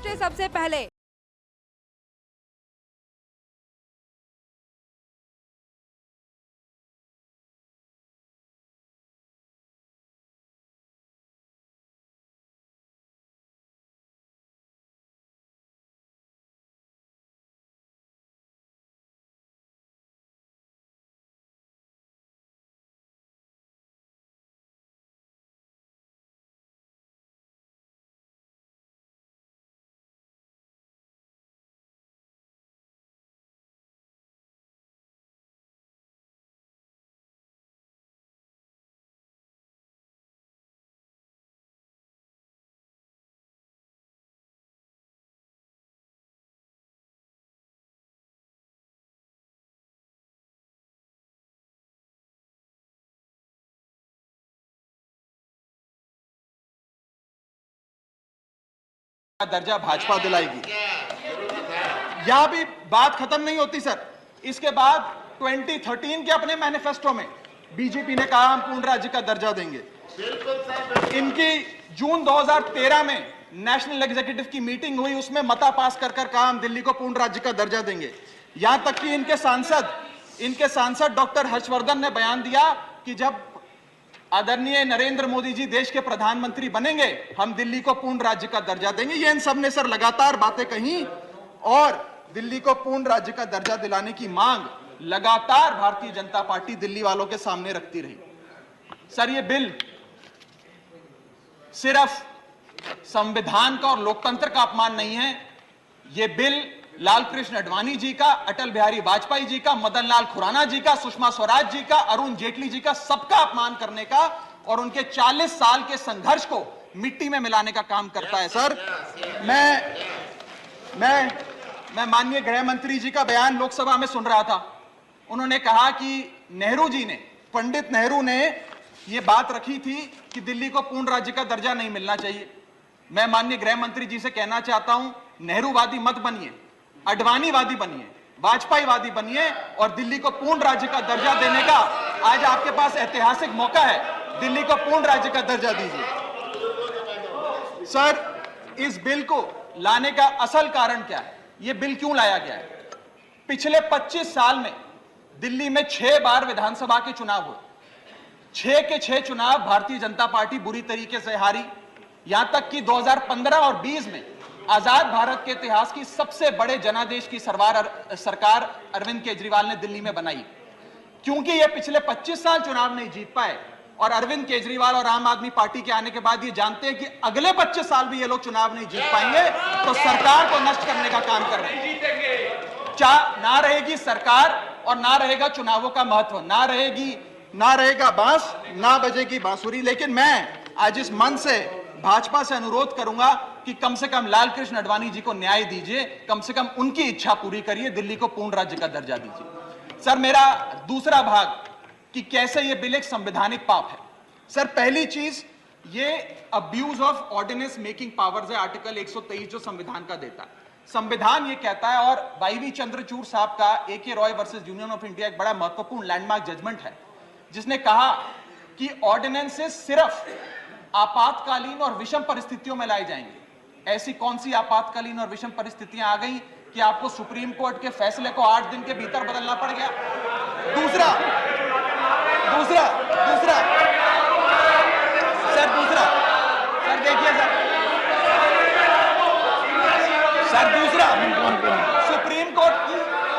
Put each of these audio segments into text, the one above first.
पहुंचे सबसे पहले। दर्जा भाजपा दिलाएगी। यहां भी बात खत्म नहीं होती सर। इसके बाद 2013 के अपने मैनिफेस्टो में बीजेपी ने कहा हम पूर्ण राज्य का दर्जा देंगे। इनकी जून 2013 में नेशनल एग्जीक्यूटिव की मीटिंग हुई, उसमें मता पास कर कहा हम दिल्ली को पूर्ण राज्य का दर्जा देंगे। यहां तक कि इनके सांसद डॉक्टर हर्षवर्धन ने बयान दिया कि जब आदरणीय नरेंद्र मोदी जी देश के प्रधानमंत्री बनेंगे हम दिल्ली को पूर्ण राज्य का दर्जा देंगे। ये इन सब ने सर लगातार बातें कही और दिल्ली को पूर्ण राज्य का दर्जा दिलाने की मांग लगातार भारतीय जनता पार्टी दिल्ली वालों के सामने रखती रही। सर ये बिल सिर्फ संविधान का और लोकतंत्र का अपमान नहीं है, ये बिल लालकृष्ण आडवाणी जी का, अटल बिहारी वाजपेयी जी का, मदन लाल खुराना जी का, सुषमा स्वराज जी का, अरुण जेटली जी का, सबका अपमान करने का और उनके 40 साल के संघर्ष को मिट्टी में मिलाने का काम करता है। सर मैं माननीय गृह मंत्री जी का बयान लोकसभा में सुन रहा था। उन्होंने कहा कि पंडित नेहरू ने यह बात रखी थी कि दिल्ली को पूर्ण राज्य का दर्जा नहीं मिलना चाहिए। मैं माननीय गृह मंत्री जी से कहना चाहता हूं, नेहरूवादी मत बनिए, अडवाणीवादी बनिए, वाजपेयीवादी बनिए और दिल्ली को पूर्ण राज्य का दर्जा देने का आज आपके पास ऐतिहासिक मौका है। दिल्ली को पूर्ण राज्य का दर्जा दीजिए। सर इस बिल को लाने का असल कारण क्या है, यह बिल क्यों लाया गया है? पिछले 25 साल में दिल्ली में 6 बार विधानसभा के चुनाव हुए। 6 के 6 चुनाव भारतीय जनता पार्टी बुरी तरीके से हारी। यहां तक कि 2015 और 20 में आजाद भारत के इतिहास की सबसे बड़े जनादेश की सरकार अरविंद केजरीवाल ने दिल्ली में बनाई। क्योंकि ये पिछले 25 साल चुनाव नहीं जीत पाए और अरविंद केजरीवाल और आम आदमी पार्टी के आने के बाद ये जानते हैं कि अगले 25 साल भी ये लोग चुनाव नहीं जीत पाएंगे, तो सरकार को नष्ट करने का काम कर रहे हैं। ना रहेगी सरकार और ना रहेगा चुनावों का महत्व, ना रहेगा बांस, ना बजेगी बांसुरी। लेकिन मैं आज इस मंच से भाजपा से अनुरोध करूंगा कि कम से कम लालकृष्ण आडवाणी जी को न्याय दीजिए, कम से कम उनकी इच्छा पूरी करिए, दिल्ली को पूर्ण राज्य का दर्जा दीजिए। सर मेरा दूसरा भाग कि कैसे यह बिल एक संवैधानिक पाप है। सर पहली चीज, ये abuse of ordinance making powers है, आर्टिकल 123 जो संविधान का देता है। संविधान ये कहता है, और वाईवी चंद्रचूड़ साहब का AK Roy versus union of India एक बड़ा महत्वपूर्ण लैंडमार्क जजमेंट है, जिसने कहा कि ऑर्डिनेंसेस सिर्फ आपातकालीन और विषम परिस्थितियों में लाए जाएंगे। ऐसी कौन सी आपातकालीन और विषम परिस्थितियां आ गई कि आपको सुप्रीम कोर्ट के फैसले को 8 दिन के भीतर बदलना पड़ गया? दूसरा सर देखिए सर दूसरा सुप्रीम कोर्ट की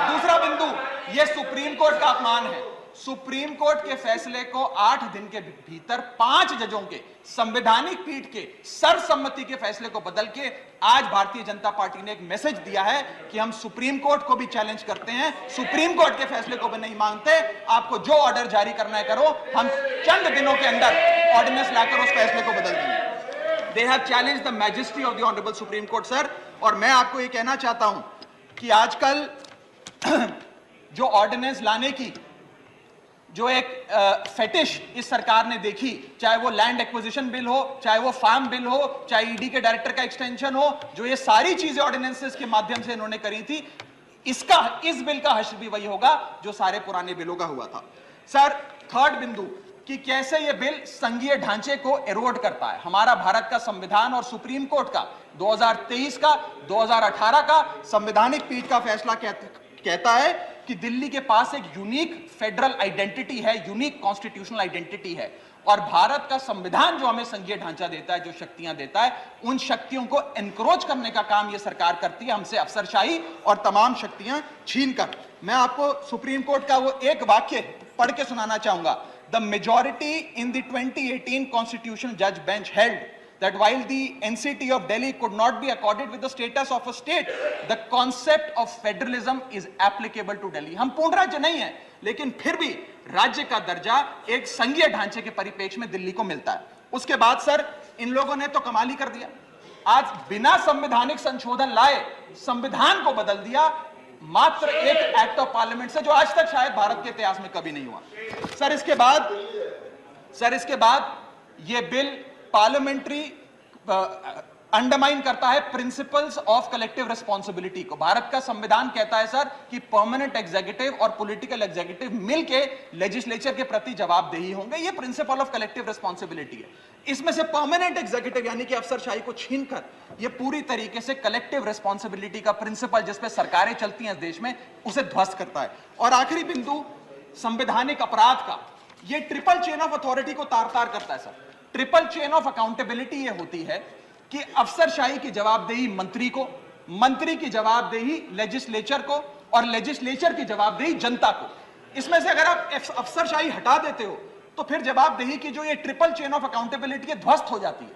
दूसरा बिंदु, यह सुप्रीम कोर्ट का अपमान है। सुप्रीम कोर्ट के फैसले को 8 दिन के भीतर 5 जजों के संवैधानिक पीठ के सर्वसम्मति के फैसले को बदल के आज भारतीय जनता पार्टी ने एक मैसेज दिया है कि हम सुप्रीम कोर्ट को भी चैलेंज करते हैं, सुप्रीम कोर्ट के फैसले को भी नहीं मांगते, आपको जो ऑर्डर जारी करना है करो, हम चंद दिनों के अंदर ऑर्डिनेंस लाकर उस फैसले को बदल देंगे। They have challenged the majesty of the honourable supreme court sir. और मैं आपको ये कहना चाहता हूं कि आजकल जो ऑर्डिनेंस लाने की जो एक फेटिश इस सरकार ने देखी, चाहे वो लैंड एक्विजिशन बिल हो, चाहे वो फार्म बिल हो, चाहे ईडी के डायरेक्टर का एक्सटेंशन हो, जो ये सारी चीजें ऑर्डिनेंसेस के माध्यम से इन्होंने करी थी, इस बिल का हश्र भी वही होगा जो सारे पुराने बिलों का हुआ था। सर थर्ड बिंदु कि कैसे यह बिल संघीय ढांचे को एरोड करता है। हमारा भारत का संविधान और सुप्रीम कोर्ट का 2023 का 2018 का संवैधानिक पीठ का फैसला कहता है कि दिल्ली के पास एक यूनिक फेडरल आइडेंटिटी है, यूनिक कॉन्स्टिट्यूशनल आइडेंटिटी है, और भारत का संविधान जो हमें संघीय ढांचा देता है, जो शक्तियां देता है, उन शक्तियों को एनक्रोच करने का काम यह सरकार करती है, हमसे अफसरशाही और तमाम शक्तियां छीनकर। मैं आपको सुप्रीम कोर्ट का वो एक वाक्य पढ़ के सुनाना चाहूंगा। The majority in the 2018 constitution जज bench held that while the NCT of Delhi could not be accorded with the status of a state, the concept of federalism is applicable to Delhi. हम पूर्ण राज्य नहीं है, लेकिन फिर भी राज्य का दर्जा एक संघीय ढांचे के परिप्रेक्ष्य में दिल्ली को मिलता है। उसके बाद सर इन लोगों ने तो कमाल ही कर दिया, आज बिना संवैधानिक संशोधन लाए संविधान को बदल दिया, मात्र एक एक्ट ऑफ पार्लियामेंट से, जो आज तक शायद भारत के इतिहास में कभी नहीं हुआ। सर इसके बाद यह बिल पार्लियामेंट्री अंडरमाइन करता है प्रिंसिपल्स ऑफ कलेक्टिव रिस्पांसिबिलिटी को। भारत का संविधान कहता है सर कि परमानेंट एग्जीक्यूटिव और पॉलिटिकल एग्जीक्यूटिव मिलके लेजिस्लेचर के प्रति जवाबदेही होंगे, ये प्रिंसिपल ऑफ कलेक्टिव रिस्पांसिबिलिटी है। इसमें से परमानेंट एग्जीक्यूटिव यानी कि अफसरशाही को छीनकर ये पूरी तरीके से कलेक्टिव रिस्पांसिबिलिटी का प्रिंसिपल, जिसपे सरकारें चलती हैं इस देश में, उसे ध्वस्त करता है। और आखिरी बिंदु संवैधानिक अपराध का, ये ट्रिपल चेन ऑफ अथॉरिटी को तार तार करता है sir. Triple chain of accountability ये होती है कि अफसरशाही की जवाबदेही मंत्री को, मंत्री की जवाबदेही लेजिस्लेचर को, और लेजिस्लेचर की जवाबदेही जनता को। इसमें से अगर आप अफसरशाही हटा देते हो तो फिर जवाबदेही की जो ये ट्रिपल चेन ऑफ अकाउंटेबिलिटी है ध्वस्त हो जाती है।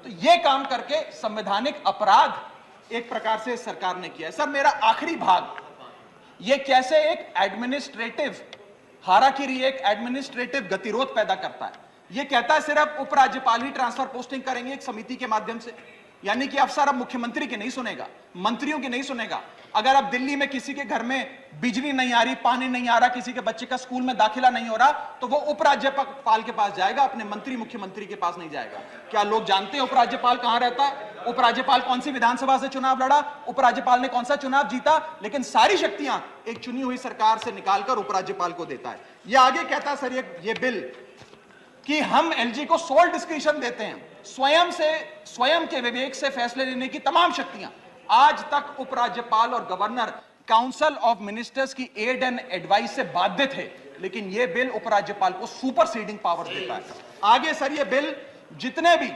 तो ये काम करके संवैधानिक अपराध एक प्रकार से सरकार ने किया है। सर मेरा आखिरी भाग, ये कैसे एक एडमिनिस्ट्रेटिव हाराकिरी, एक एडमिनिस्ट्रेटिव गतिरोध पैदा करता है। ये कहता है सिर्फ उपराज्यपाल ही ट्रांसफर पोस्टिंग करेंगे एक समिति के माध्यम से, यानी कि अफसर अब मुख्यमंत्री की नहीं सुनेगा, मंत्रियों की नहीं सुनेगा। अगर अब दिल्ली में किसी के घर में बिजली नहीं आ रही, पानी नहीं आ रहा, किसी के बच्चे का स्कूल में दाखिला नहीं हो रहा, तो वो उपराज्यपाल के पास जाएगा, अपने मंत्री मुख्यमंत्री के पास नहीं जाएगा। क्या लोग जानते हैं उपराज्यपाल कहां रहता है? उपराज्यपाल कौन सी विधानसभा से चुनाव लड़ा, उपराज्यपाल ने कौन सा चुनाव जीता? लेकिन सारी शक्तियां एक चुनी हुई सरकार से निकालकर उपराज्यपाल को देता है। यह आगे कहता है सर ये बिल कि हम एलजी को सोल डिस्क्रिशन देते हैं, स्वयं के विवेक से फैसले लेने की तमाम शक्तियां। आज तक उपराज्यपाल और गवर्नर काउंसिल ऑफ मिनिस्टर्स की एड एंड एडवाइस से बाध्य थे, लेकिन यह बिल उपराज्यपाल को सुपरसीडिंग पावर देता है। आगे सर यह बिल जितने भी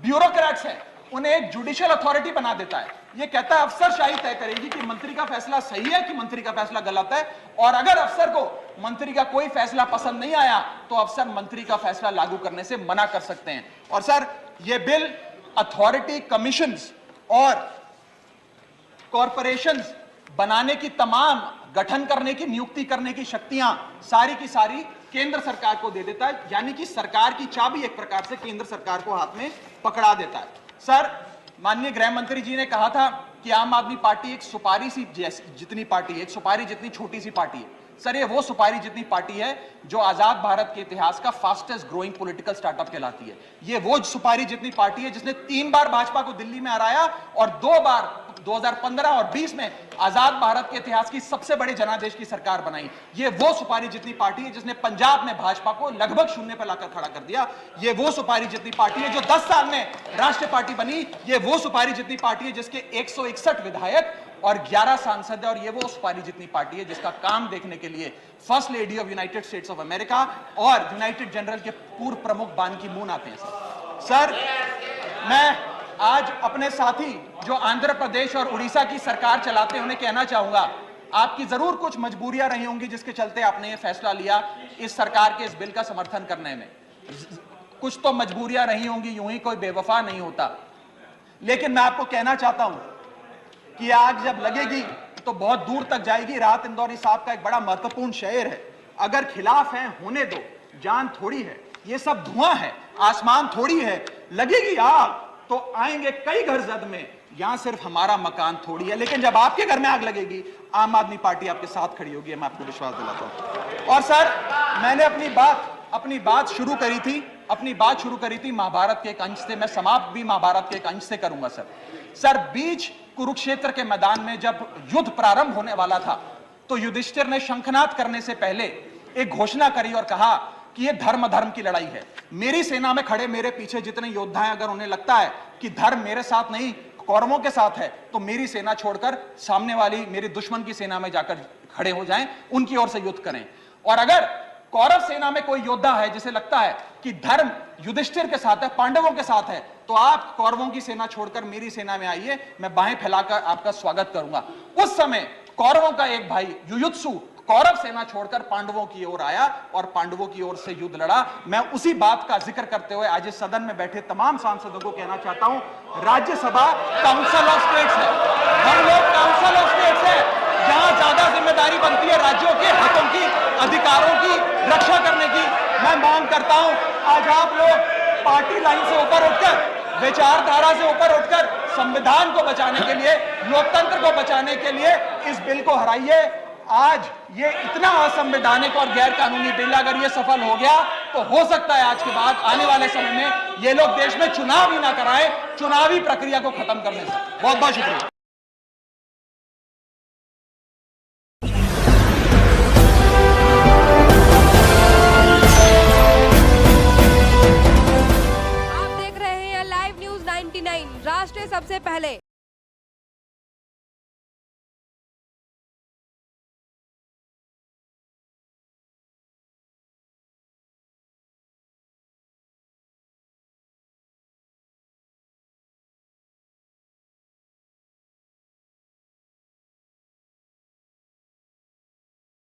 ब्यूरोक्रेट्स हैं उन्हें एक जुडिशियल अथॉरिटी बना देता है। यह कहता है अफसरशाही तय करेगी कि मंत्री का फैसला सही है कि मंत्री का फैसला गलत है, और अगर अफसर को मंत्री का कोई फैसला पसंद नहीं आया तो अफसर मंत्री का फैसला लागू करने से मना कर सकते हैं। और सर यह बिल अथॉरिटी, कमीशंस और कॉरपोरेशंस बनाने की, तमाम गठन करने की, नियुक्ति करने की शक्तियां सारी की सारी केंद्र सरकार को दे देता है, यानी कि सरकार की चाबी एक प्रकार से केंद्र सरकार को हाथ में पकड़ा देता है। सर माननीय गृह मंत्री जी ने कहा था कि आम आदमी पार्टी एक सुपारी सी जितनी पार्टी है, एक सुपारी जितनी छोटी सी पार्टी है। सर ये वो सुपारी जितनी पार्टी है जो आजाद भारत के इतिहास का फास्टेस्ट ग्रोइंग पॉलिटिकल स्टार्टअप कहलाती है। ये वो सुपारी जितनी पार्टी है जिसने 3 बार भाजपा को दिल्ली में हराया और 2 बार 2015 और 20 में आजाद भारत के इतिहास की सबसे बड़े जनादेश की सरकार बनाई। ये वो सुपारी जितनी पार्टी है जिसने पंजाब में भाजपा को लगभग शून्य पर लाकर खड़ा कर दिया। ये वो सुपारी जितनी पार्टी है जो 10 साल में राष्ट्रीय पार्टी बनी। ये वो सुपारी जितनी पार्टी है जिसके 161 विधायक और 11 सांसद है। और ये वो सुपारी जितनी पार्टी है जिसका काम देखने के लिए first lady of United states of America और यूनाइटेड जनरल के पूर्व प्रमुख बान की मून आते हैं। सर मैं आज अपने साथी जो आंध्र प्रदेश और उड़ीसा की सरकार चलाते हैं उन्हें कहना चाहूंगा, आपकी जरूर कुछ मजबूरियां रही होंगी जिसके चलते आपने ये फैसला लिया इस सरकार के इस बिल का समर्थन करने में। कुछ तो मजबूरियां रही होंगी, यूं ही कोई बेवफा नहीं होता। लेकिन मैं आपको कहना चाहता हूं कि आग जब लगेगी तो बहुत दूर तक जाएगी। राहत इंदौरी साहब का एक बड़ा महत्वपूर्ण शेर है, अगर खिलाफ है होने दो, जान थोड़ी है, ये सब धुआं है, आसमान थोड़ी है, लगेगी आग तो आएंगे कई घर जद में, यहां सिर्फ हमारा मकान थोड़ी है। लेकिन जब आपके घर में आग लगेगी आम आदमी पार्टी आपके साथ खड़ी होगी, मैं आपको विश्वास दिलाता हूं। और सर मैंने अपनी बात शुरू करी थी महाभारत के एक अंश से, मैं समाप्त भी महाभारत के एक अंश से करूंगा। सर बीच कुरुक्षेत्र के मैदान में जब युद्ध प्रारंभ होने वाला था तो युधिष्ठिर ने शंखनाद करने से पहले एक घोषणा करी और कहा कि यह धर्म अधर्म की लड़ाई है। मेरी सेना में खड़े मेरे पीछे जितने योद्धा हैं, अगर उन्हें लगता है कि धर्म मेरे साथ नहीं कौरवों के साथ है, तो मेरी सेना छोड़कर सामने वाली मेरे दुश्मन की सेना में जाकर खड़े हो जाएं, उनकी ओर से युद्ध करें। और अगर कौरव सेना में कोई योद्धा है जिसे लगता है कि धर्म युधिष्ठिर के साथ है, पांडवों के साथ है, तो आप कौरवों की सेना छोड़कर मेरी सेना में आइए, मैं बाहें फैलाकर आपका स्वागत करूंगा। उस समय कौरवों का एक भाई युयुत्सु कौरव सेना छोड़कर पांडवों की ओर आया और पांडवों की ओर से युद्ध लड़ा। मैं उसी बात का जिक्र करते हुए आज इस सदन में बैठे तमाम सांसदों को कहना चाहता हूं, राज्यसभा काउंसिल ऑफ स्टेट्स है, हम लोग काउंसिल ऑफ स्टेट्स है, जहां ज्यादा जिम्मेदारी बनती है राज्यों के हितों की, अधिकारों की रक्षा करने की। मैं मांग करता हूं, आज आप लोग पार्टी लाइन से ऊपर उठकर, विचारधारा से ऊपर उठकर संविधान को बचाने के लिए, लोकतंत्र को बचाने के लिए इस बिल को हराइए। आज ये इतना असंवैधानिक और गैर कानूनी बिल अगर ये सफल हो गया, तो हो सकता है आज के बाद आने वाले समय में ये लोग देश में चुनाव ही ना कराएं, चुनावी प्रक्रिया को खत्म करने से। बहुत बहुत शुक्रिया। आप देख रहे हैं लाइव न्यूज 99, राष्ट्र सबसे पहले।